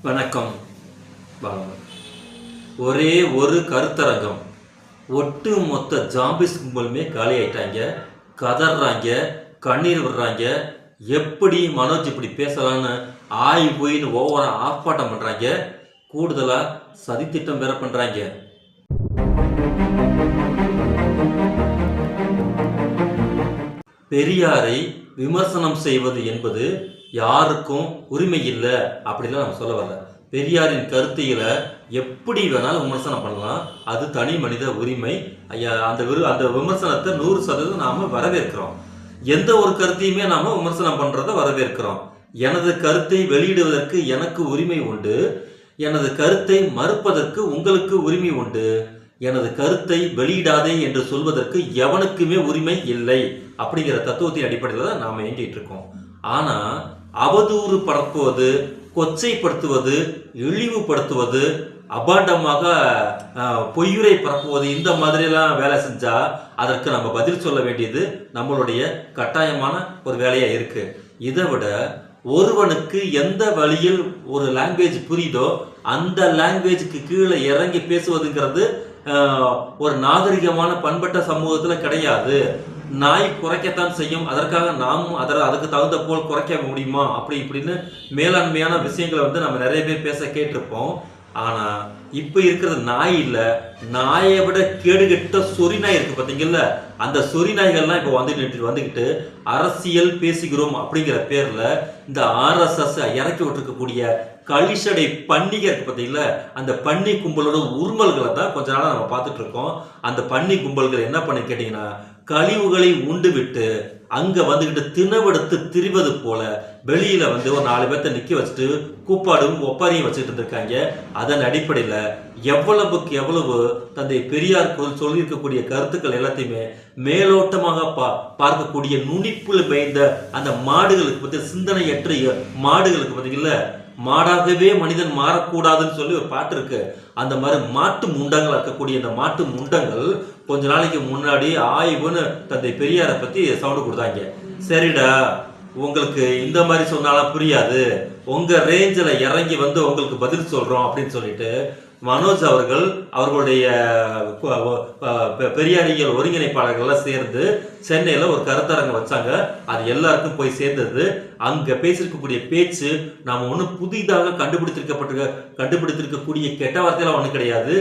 வணக்கம் பாலமன். ஒரே ஒரு கருத்தரங்கம், ஒட்டு மொத்த ஜாம்பிஸ் கும்பலுமே காலி ஆயிட்டாங்க. கதறாங்க, கண்ணீர் விடுறாங்க. எப்படி மனோஜ் இப்படி பேசலான்னு ஆய் போயின்னு ஓவரா ஆர்ப்பாட்டம் பண்றாங்க. கூடுதலா சதித்திட்டம் வேற பண்றாங்க. பெரியாரை விமர்சனம் செய்வது என்பது யாருக்கும் உரிமை இல்லை அப்படிலாம் நம்ம சொல்ல வரல. பெரியாரின் கருத்தியில எப்படி வேணாலும் விமர்சனம் பண்ணலாம், அது தனி மனித உரிமை. அந்த விமர்சனத்தை 100% நாம வரவேற்கிறோம். எந்த ஒரு கருத்தையுமே நாம விமர்சனம் பண்றதை வரவேற்கிறோம். எனது கருத்தை வெளியிடுவதற்கு எனக்கு உரிமை உண்டு, எனது கருத்தை மறுப்பதற்கு உங்களுக்கு உரிமை உண்டு. எனது கருத்தை வெளியிடாதே என்று சொல்வதற்கு எவனுக்குமே உரிமை இல்லை அப்படிங்கிற தத்துவத்தின் அடிப்படையில் தான் நாம இயங்கிட்டு இருக்கோம். ஆனா அவதூறு பரப்புவது, கொச்சைப்படுத்துவது, இழிவுபடுத்துவது, அபாண்டமாக பொய்யுரை பரப்புவது, இந்த மாதிரிலாம் வேலை செஞ்சா அதற்கு நம்ம பதில் சொல்ல வேண்டியது நம்மளுடைய கட்டாயமான ஒரு வேலையா இருக்கு. இதை விட ஒருவனுக்கு எந்த வழியில் ஒரு லாங்குவேஜ் புரியுதோ அந்த லாங்குவேஜுக்கு கீழே இறங்கி பேசுவதுங்கிறது ஒரு நாகரிகமான பண்பட்ட சமூகத்துல கிடையாது. நாய் குறைக்கத்தான் செய்யும், அதற்காக நாமும் அதுக்கு தகுந்த போல் குறைக்க முடியுமா அப்படி இப்படின்னு மேலாண்மையான விஷயங்களை நம்ம நிறைய பேர் பேச கேட்டிருப்போம். ஆனா இப்ப இருக்கிறது நாய் இல்ல, நாயை விட கேடுகட்ட சொறி நாய் இருக்கு பாத்தீங்கல்ல. அந்த சொறி நாய்கள்லாம் இப்ப வந்துகிட்டு அரசியல் பேசுகிறோம் அப்படிங்கிற பேர்ல இந்த RSS இறக்கி விட்டுருக்கக்கூடிய களிசடை பன்னிகை இருக்கு பாத்தீங்களா, அந்த பன்னி கும்பலோட உருமல்களை தான் கொஞ்ச நாளா நம்ம பார்த்துட்டு இருக்கோம். அந்த பன்னி கும்பல்கள் என்ன பண்ணி கேட்டீங்கன்னா, கழிவுகளை உண்டு விட்டு அங்க வந்துகிட்டு தினவெடுத்து திரிவது போல வெளியில ஒரு 4 பேர்த்த நிக்க வச்சுட்டு கூப்பாடும் ஒப்பாரியும் வச்சுட்டு இருந்திருக்காங்க. அதன் அடிப்படையில எவ்வளவுக்கு எவ்வளவு தந்தை பெரியார் சொல்லியிருக்கக்கூடிய கருத்துக்கள் எல்லாத்தையுமே மேலோட்டமாக பார்க்கக்கூடிய நுனிப்புல மேய்ந்த அந்த மாடுகளுக்கு பத்தி, சிந்தனையற்ற மாடுகளுக்கு பார்த்தீங்கல்ல, மாடாகவே மனிதன் மாறக்கூடாதுன்னு சொல்லி ஒரு பாட்டு இருக்கு. அந்த மாதிரி மாட்டு முண்டங்கள் இருக்கக்கூடிய இந்த மாட்டு முண்டங்கள் கொஞ்ச நாளைக்கு முன்னாடி ஆய்வுன்னு தந்தை பெரியாரை பத்தி சவுண்டு கொடுத்தாங்க. சரிடா, உங்களுக்கு இந்த மாதிரி சொன்னாலும் புரியாது, உங்க ரேஞ்சில் இறங்கி உங்களுக்கு பதில் சொல்றோம் அப்படின்னு சொல்லிட்டு மனோஜ் அவர்களுடைய பெரியாரியல் ஒருங்கிணைப்பாளர்கள்லாம் சேர்ந்து சென்னையில ஒரு கருத்தரங்கம் வச்சாங்க. அது எல்லாருக்கும் போய் சேர்ந்தது. அங்க பேசிருக்கக்கூடிய பேச்சு நாம ஒண்ணு புதிதாக கண்டுபிடித்திருக்கக்கூடிய கெட்ட வார்த்தையெல்லாம் ஒண்ணு கிடையாது.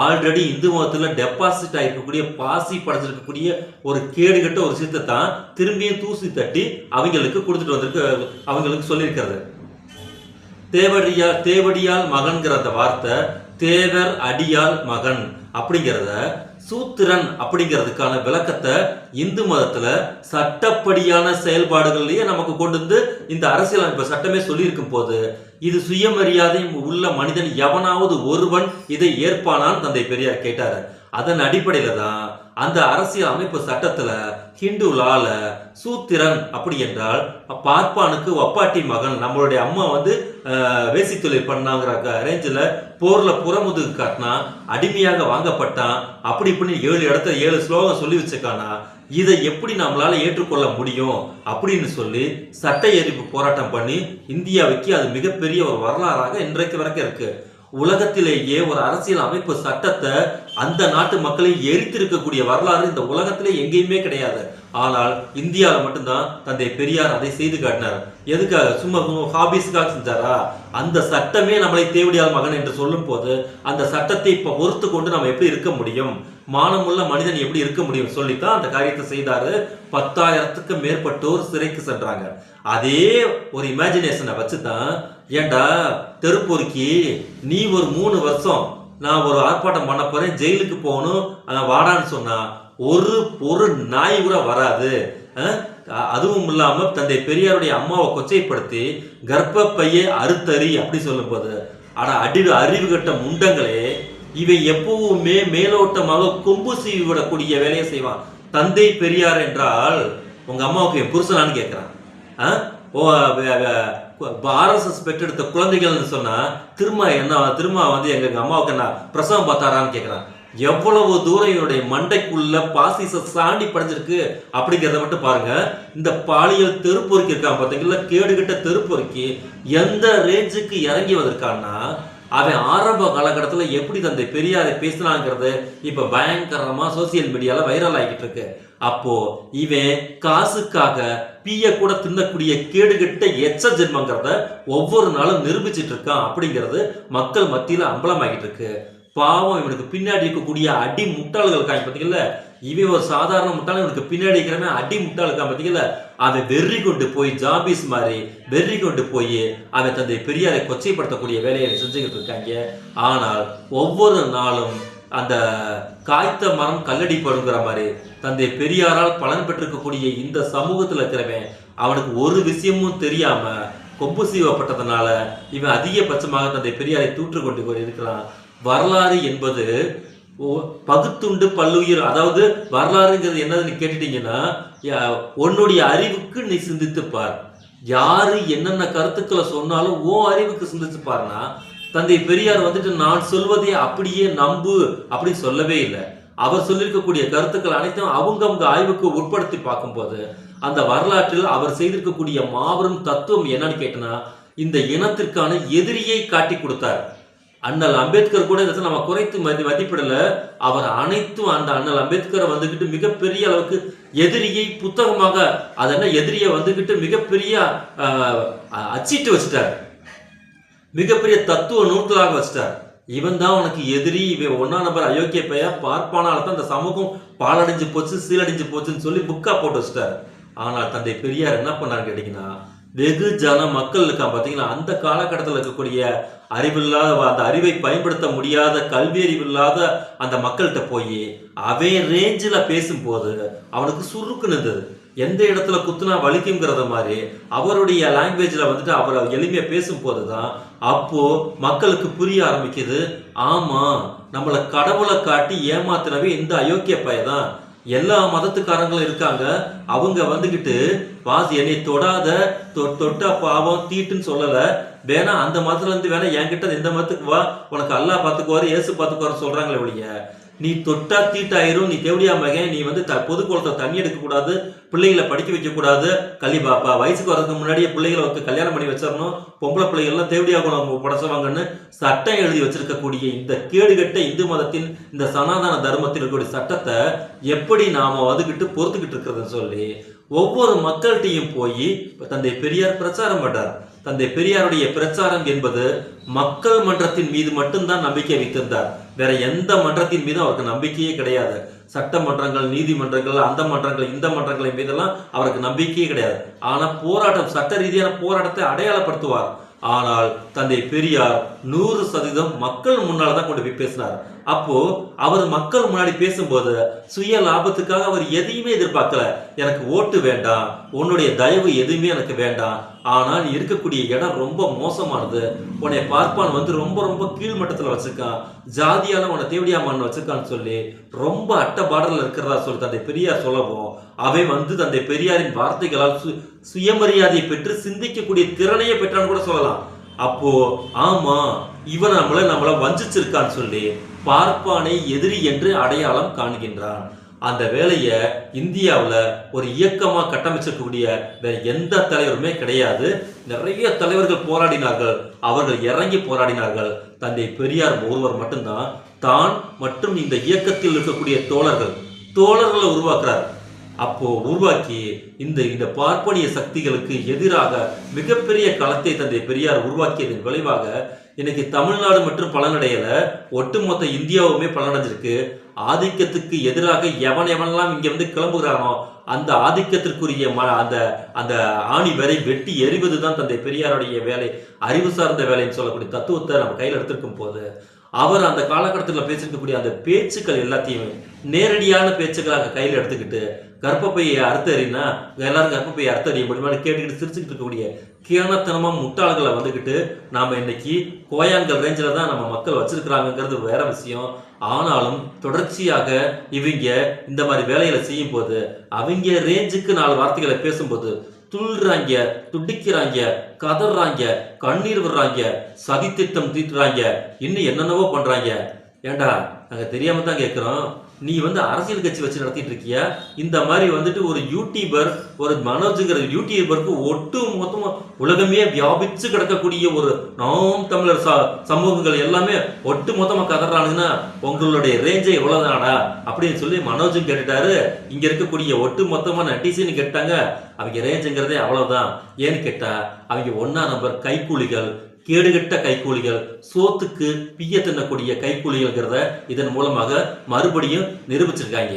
ஆல்ரெடி இந்து மதத்துல டெபாசிட் ஆயிருக்கக்கூடிய, பாசி படைச்சிருக்கக்கூடிய ஒரு கேடுகட்ட ஒரு விஷயத்தை தான் திரும்பியும் தூசி தட்டி அவங்களுக்கு கொடுத்துட்டு வந்திருக்கு, அவங்களுக்கு சொல்லியிருக்கிறது. தேவடியால் மகன்கிற அந்த வார்த்தை தேவர் அடியால் மகன் அப்படிங்கிறத, சூத்திரன் அப்படிங்கிறதுக்கான விளக்கத்தை இந்து மதத்துல சட்டப்படியான செயல்பாடுகள்லயே நமக்கு கொண்டு வந்து இந்த அரசியலமைப்பு சட்டமே சொல்லியிருக்கும் போது, இது சுயமரியாதை உள்ள மனிதன் எவனாவது ஒருவன் இதை ஏற்பானான்னு தந்தை பெரியார் கேட்டாரு. அதன் அடிப்படையில தான் அந்த அரசியல் அமைப்பு சட்டத்துல ஹிந்து லால சூத்திரன் அப்படி என்றால் பார்ப்பானுக்கு ஒப்பாட்டி மகன். நம்மளுடைய அம்மா வேசி தொழில் பண்ணாங்கிற ரேஞ்சில் போர்ல புறமுதுகு காட்டினா, அடிமையாக வாங்கப்பட்டான், அப்படி இப்படி 7 இடத்துல 7 ஸ்லோகம் சொல்லி வச்சிருக்கானா, இதை எப்படி நம்மளால ஏற்றுக்கொள்ள முடியும் அப்படின்னு சொல்லி சட்ட எரிப்பு போராட்டம் பண்ணி இந்தியாவுக்கு அது மிகப்பெரிய ஒரு வரலாறாக இன்றைக்கு வரைக்கும் இருக்கு. உலகத்திலேயே ஒரு அரசியல் அமைப்பு சட்டத்தை அந்த நாட்டு மக்களை எரித்திருக்கக்கூடிய வரலாறு இந்த உலகத்திலே எங்கேயுமே கிடையாது. ஆனால் இந்தியாவில் மட்டும்தான் தந்தை பெரியார் அதை செய்து காட்டினார். எதுக்காக? சும்மா ஹாபிஸ்க்காக செஞ்சாரா? அந்த சட்டமே நம்மளை தேவடியால் மகன் என்று சொல்லும் போது அந்த சட்டத்தை இப்ப பொறுத்து கொண்டு நம்ம எப்படி இருக்க முடியும், மானமுள்ள மனிதன் எப்படி இருக்க முடியும் சொல்லித்தான் அந்த காரியத்தை செய்தாரு. 10,000க்கு மேற்பட்டோர் சிறைக்கு சென்றாங்க. அதே ஒரு இமேஜினேஷனை வச்சுதான், ஏண்டா தெருப்பொறுக்கி நீ ஒரு 3 வருஷம் நான் ஒரு ஆர்ப்பாட்டம் பண்ண போறேன், ஜெயிலுக்கு போகணும் வாடான்னு சொன்னா ஒரு நாய் கூட வராது. அதுவும் இல்லாம தந்தை பெரியாருடைய அம்மாவை கொச்சைப்படுத்தி கர்ப்பப்பையை அறுத்தறி அப்படி சொல்லும் போது, அறிவு கட்ட முண்டங்களே, இவை எப்பவுமே மேலோட்டமாக கொம்பு சீவி விடக்கூடிய வேலையை செய்வான். தந்தை பெரியார் என்றால் உங்க அம்மாவுக்கு என் புருஷனான்னு கேட்கிறான். RSS பெற்றெடுத்த குழந்தைகள்னு சொன்னா திரும்ப எங்க அம்மாவுக்கு என்ன பிரசவம் பார்த்தாரான்னு கேட்கிறான். எவ்வளவு தூரம் என்னுடைய மண்டைக்குள்ள பாசிச சாண்டி படைஞ்சிருக்கு அப்படிங்கிறத மட்டும் பாருங்க. இந்த பாலியல் தெருப்பொறுக்கி இருக்கான் பார்த்தீங்களா, கேடுகிட்ட தெருப்பொறுக்கி எந்த ரேஞ்சுக்கு இறங்கி வந்திருக்கான்னா, அவன் ஆரம்ப காலகட்டத்தில் எப்படி தந்தை பெரியாரை பேசினாங்கிறது இப்ப பயங்கரமா சோசியல் மீடியால வைரல் ஆகிட்டு இருக்கு. அப்போ இவன் காசுக்காக பீய கூட தின்னக்கூடிய கேடுகட்ட எச்ச ஜென்மங்கிறத ஒவ்வொரு நாளும் நிரூபிச்சிட்டு இருக்கான் அப்படிங்கிறது மக்கள் மத்தியில அம்பலமாகிட்டு இருக்கு. பாவம், இவனுக்கு பின்னாடி இருக்கக்கூடிய அடி முட்டாள்கள் இருக்காங்க பார்த்தீங்களா, இவன் ஒரு சாதாரண முட்டாள், இவனுக்கு பின்னாடி இருக்கிறவன் அடி முட்டாள் இருக்கான் பார்த்தீங்களா, அவன் வெறி கொண்டு போய் ஜாபீஸ் மாதிரி வெறி கொண்டு போய் அவன் தந்தை பெரியாரை கொச்சைப்படுத்தக்கூடிய வேலையை செஞ்சுக்கிட்டு இருக்காங்க. ஆனால் ஒவ்வொரு நாளும் அந்த காய்த்த மரம் கல்லடி படுங்கிற மாதிரி தந்தை பெரியாரால் பலன் பெற்றிருக்கக்கூடிய இந்த சமூகத்தில் இருக்கிறவன் அவனுக்கு ஒரு விஷயமும் தெரியாம கொம்பு சீவப்பட்டதுனால இவன் அதிகபட்சமாக தந்தை பெரியாரை தூற்று கொண்டு இருக்கிறான். வரலாறு என்பது பகுத்துண்டு பல்லுயிர், அதாவது வரலாறுங்கிறது என்னதுன்னு கேட்டுட்டீங்கன்னா, உன்னுடைய அறிவுக்கு நீ சிந்தித்து பார். யாரு என்னென்ன கருத்துக்களை சொன்னாலும் ஓ அறிவுக்கு சிந்திச்சு பாருனா, தந்தை பெரியார் வந்துட்டு நான் சொல்வதே அப்படியே நம்பு அப்படி சொல்லவே இல்லை. அவர் சொல்லியிருக்கக்கூடிய கருத்துக்கள் அனைத்தும் அவங்க ஆய்வுக்கு உட்படுத்தி பார்க்கும்போது அந்த வரலாற்றில் அவர் செய்திருக்கக்கூடிய மாபெரும் தத்துவம் என்னன்னு கேட்டனா, இந்த இனத்திற்கான எதிரியை காட்டி கொடுத்தார். அண்ணல் அம்பேத்கர் கூட இதை நம்ம குறைத்து மதிப்பிடல. அவர் அனைத்தும் அந்த அண்ணல் அம்பேத்கரை வந்துகிட்டு மிகப்பெரிய அளவுக்கு எதிரியை புத்தகமாக அதென்ன எதிரியை வந்துகிட்டு மிகப்பெரிய அச்சிட்டு வச்சுட்டார், மிகப்பெரிய தத்துவ நூல்களாக வச்சுட்டார். இவன் தான் உனக்கு எதிரி, இவன் ஒன்னா நம்பர் அயோக்கிய பெயர் பார்ப்பானால தான் இந்த சமூகம் பாலடைஞ்சு போச்சு சீலடைஞ்சு போச்சுன்னு சொல்லி புக்கா போட்டு வச்சுட்டார். ஆனால் தந்தை பெரியார் என்ன பண்ணாரு கேட்டீங்கன்னா, வெகு ஜன மக்கள் இருக்கான் பார்த்தீங்கன்னா, அந்த காலகட்டத்தில் இருக்கக்கூடிய அறிவில்லாத அந்த அறிவை பயன்படுத்த முடியாத கல்வி அறிவில்லாத அந்த மக்கள்கிட்ட போய் அவன் ரேஞ்சில் பேசும்போது அவனுக்கு சுருக்குன்னு இருந்தது. எந்த இடத்துல குத்துனா வலிக்குங்கிறத மாதிரி அவருடைய லாங்குவேஜில் வந்துட்டு அவர் எளிமையாக பேசும்போது தான் அப்போ மக்களுக்கு புரிய ஆரம்பிக்குது. ஆமா, நம்மளை கடவுளை காட்டி ஏமாத்தினவே இந்த அயோக்கிய பையதான். எல்லா மதத்துக்காரங்களும் இருக்காங்க, அவங்க வந்துகிட்டு வாசி என்னை தொடாத, தொட்டா பாவம் தீட்டுன்னு சொல்லல, வேணா அந்த மதத்துல இருந்து வேணா என்கிட்ட இந்த மதத்துக்கு வா, உனக்கு அல்லா பாத்துக்குவாரு ஏசு பாத்துக்குவாரு சொல்றாங்களே ஒழிய, நீ தொட்டா தீட்டாயிரும், நீ தேவடியா மகன், நீ வந்து பொது குளத்தை தண்ணி எடுக்க கூடாது, பிள்ளைகளை படிக்க வைக்க கூடாது, பாப்பா வயசுக்கு வரதுக்கு முன்னாடியே பிள்ளைகளை வந்து கல்யாணம் பண்ணி வச்சிடணும், பொம்பளை பிள்ளைகள்லாம் தேவடியா குணம் படைச்சவாங்கன்னு சட்டம் எழுதி வச்சிருக்கக்கூடிய இந்த கேடுகட்ட இந்து மதத்தின் இந்த சனாதன தர்மத்தில் இருக்கக்கூடிய சட்டத்தை எப்படி நாம வந்துகிட்டு பொறுத்துக்கிட்டு இருக்கிறதுன்னு சொல்லி ஒவ்வொரு மக்கள்கிட்டையும் போய் தந்தை பெரியார் பிரச்சாரம் பண்றார். தந்தை பெரியாருடைய பிரச்சாரம் என்பது மக்கள் மன்றத்தின் மீது மட்டும்தான் நம்பிக்கை வைத்திருந்தார். வேற எந்த மன்றத்தின் மீதும் அவருக்கு நம்பிக்கையே கிடையாது. சட்டமன்றங்கள், நீதிமன்றங்கள், அந்த மன்றங்கள், இந்த மன்றங்களின் மீதெல்லாம் அவருக்கு நம்பிக்கையே கிடையாது. ஆனா போராட்டம், சட்ட ரீதியான போராட்டத்தை அடையாளப்படுத்துவார். ஆனால் தந்தை பெரியார் 100% மக்கள் முன்னால தான் கொண்டு போய் பேசினார். அப்போ அவர் மக்கள் முன்னாடி பேசும்போது சுய லாபத்துக்காக அவர் எதையுமே எதிர்பார்க்கல. எனக்கு ஓட்டு வேண்டாம், உன்னுடைய தயவு எதுவுமே எனக்கு வேண்டாம், ஆனால் இருக்கக்கூடிய இடம் ரொம்ப மோசமானது, உன்னை பார்ப்பான் வந்து ரொம்ப ரொம்ப கீழ்மட்டத்தில் வச்சிருக்கான், ஜாதியால உன்னை தேவடியாமான்னு வச்சிருக்கான்னு சொல்லி ரொம்ப அட்டபாடல இருக்கிறதா சொல்லி தந்தை பெரியார் சொல்லவும் அவை வந்து தந்தை பெரியாரின் வார்த்தைகளால் சுயமரியாதையை பெற்று சிந்திக்கக்கூடிய திறனையே பெற்றான்னு கூட சொல்லலாம். அப்போ ஆமா, இவன் நம்மள வஞ்சிச்சிருக்கான்னு சொல்லி பார்ப்பானை எதிரி என்று அடையாளம் காண்கின்றான். அந்த வேலையை இந்தியாவில் ஒரு இயக்கமாக கட்டமைச்சிருக்கக்கூடிய வேற எந்த தலைவருமே கிடையாது. நிறைய தலைவர்கள் போராடினார்கள், அவர்கள் இறங்கி போராடினார்கள். தந்தை பெரியார் ஒருவர் மட்டும்தான் தான் மற்றும் இந்த இயக்கத்தில் இருக்கக்கூடிய தோழர்களை உருவாக்குறார். அப்போ உருவாக்கி இந்த பார்ப்பனிய சக்திகளுக்கு எதிராக மிகப்பெரிய களத்தை தந்தை பெரியார் உருவாக்கியதன் விளைவாக இன்னைக்கு தமிழ்நாடு மற்றும் பலனடையல, ஒட்டுமொத்த இந்தியாவுமே பலனடைஞ்சிருக்கு. ஆதிக்கத்துக்கு எதிராக எவனெல்லாம் இங்க வந்து கிளம்புகிறானோ அந்த ஆதிக்கத்திற்குரிய அந்த அந்த ஆணி வரை வெட்டி எறிவதுதான் தந்தை பெரியாருடைய வேலை, அறிவு சார்ந்த வேலைன்னு சொல்லக்கூடிய தத்துவத்தை நம்ம கையில் எடுத்திருக்கும் போது அவர் அந்த காலகட்டத்தில் பேசிருக்கக்கூடிய அந்த பேச்சுக்கள் எல்லாத்தையுமே நேரடியான பேச்சுக்களாக கையில் எடுத்துக்கிட்டு கர்ப்பப்பையை அறுத்தறினா எல்லாரும் கர்ப்பப்பையை அறுத்தறிய முடியுமான்னு கேட்டுக்கிட்டு சிரிச்சுக்கிட்டு இருக்கக்கூடிய கேனத்தனமா முட்டாள்களை வந்துக்கிட்டு நாம இன்னைக்கு கோயான்கள் ரேஞ்சில் தான் நம்ம மக்கள் வச்சிருக்கிறாங்கிறது வேற விஷயம். ஆனாலும் தொடர்ச்சியாக இவங்க இந்த மாதிரி வேலைகளை செய்யும் போது அவங்க ரேஞ்சுக்கு 4 வார்த்தைகளை பேசும்போது துள்ளுறாங்க, துடிக்கிறாங்க, கதறாங்க, கண்ணீர் விடுறாங்க, சதித்திட்டம் தீட்டுறாங்க, இன்னும் என்னென்னவோ பண்றாங்க. ஏண்டா நாங்க தெரியாம தான் கேட்கிறோம். நீ அரசியல் கட்சி வச்சு நடத்திட்டு இருக்கியா? இந்த மாதிரி ஒரு யூடியூபர், ஒரு மனோஜ்ங்கிற யூடியூபருக்கு ஒட்டு மொத்தமா உலகமே வியாபிச்சு கிடக்கக்கூடிய ஒரு நாம் தமிழர் சமூகங்கள் எல்லாமே ஒட்டு மொத்தமா கதறானுங்கன்னா உங்களுடைய ரேஞ்சே எவ்வளவுதானடா அப்படின்னு சொல்லி மனோஜும் கேட்டுட்டாரு. இங்க இருக்கக்கூடிய ஒட்டு மொத்தமா நட்டிசன் கேட்டாங்க. அவங்க ரேஞ்சுங்கிறதே அவ்வளவுதான். ஏன்னு கேட்டா அவங்க 1ஆம் நம்பர் கைக்கூலிகள், கேடுகட்ட கைக்கூலிகள், சோத்துக்கு பிய தின்னக்கூடிய கைக்கூலிகள்ங்கிறத இதன் மூலமாக மறுபடியும் நிரூபிச்சிருக்காங்க.